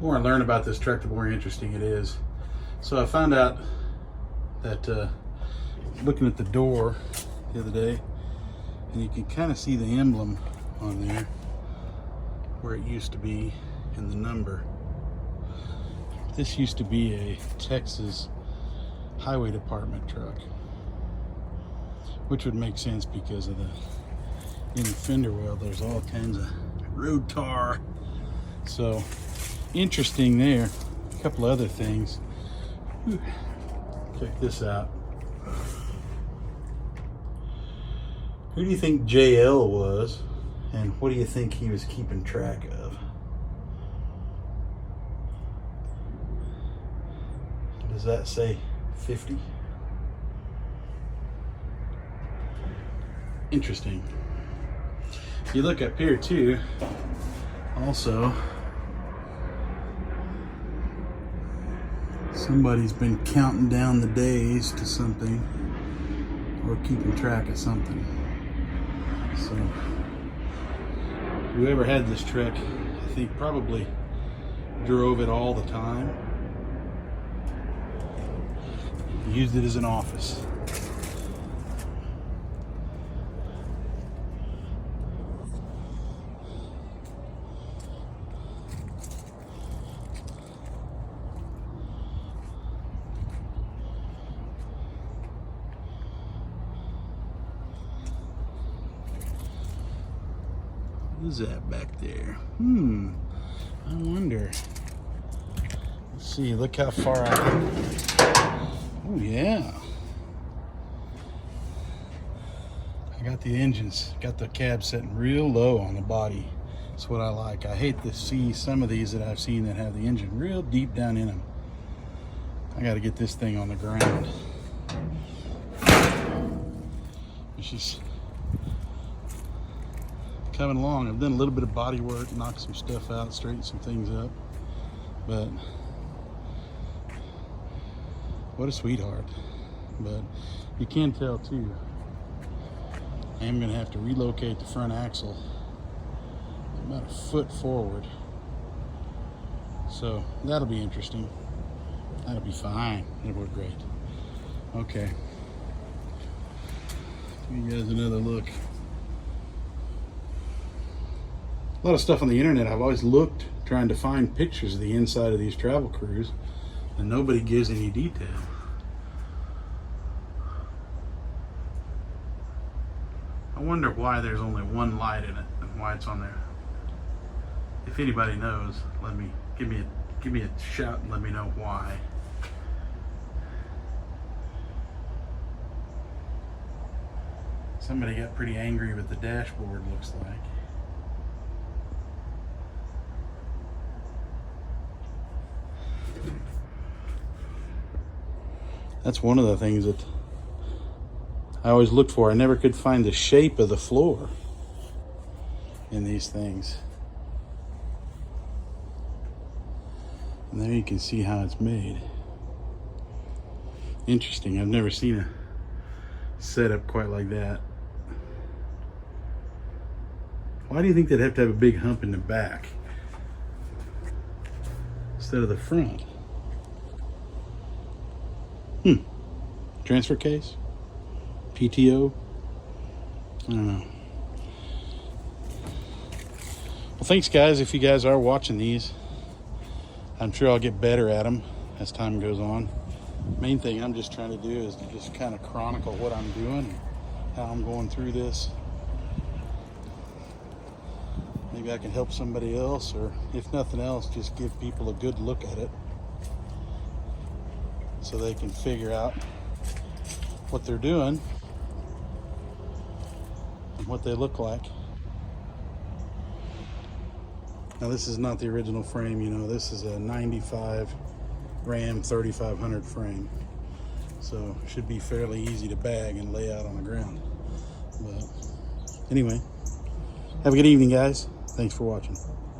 more I learn about this truck, the more interesting it is. So I found out that looking at the door the other day, and you can kind of see the emblem on there where it used to be and the number. This used to be a Texas Highway Department truck, which would make sense because of in the fender well there's all kinds of road tar. So interesting there. A couple other things. Check this out. Who do you think JL was, and what do you think he was keeping track of? Does that say 50? Interesting. You look up here too, also, somebody's been counting down the days to something or keeping track of something. So whoever had this truck, I think probably drove it all the time. Used it as an office. What is that back there? I wonder. Let's see, look how far I... Oh yeah. I got the engines, got the cab setting real low on the body. That's what I like. I hate to see some of these that I've seen that have the engine real deep down in them. I got to get this thing on the ground. It's just coming along. I've done a little bit of body work, knocked some stuff out, straightened some things up, but what a sweetheart. But you can tell too, I am going to have to relocate the front axle about a foot forward, so that'll be interesting. That'll be fine. It'll work great. Okay, give you guys another look. A lot of stuff on the internet. I've always looked trying to find pictures of the inside of these travel crews, and nobody gives any detail. I wonder why there's only one light in it and why it's on there. If anybody knows, give me a shout and let me know why. Somebody got pretty angry with the dashboard, looks like. That's one of the things that I always looked for. I never could find the shape of the floor in these things. And there you can see how it's made. Interesting. I've never seen a setup quite like that. Why do you think they'd have to have a big hump in the back instead of the front? Transfer case? PTO? I don't know. Well, thanks guys. If you guys are watching these, I'm sure I'll get better at them as time goes on. Main thing I'm just trying to do is to just kind of chronicle what I'm doing, how I'm going through this. Maybe I can help somebody else, or if nothing else, just give people a good look at it so they can figure out what they're doing and what they look like. Now this is not the original frame, you know, this is a 95 Ram 3500 frame. So it should be fairly easy to bag and lay out on the ground. But anyway, have a good evening guys. Thanks for watching.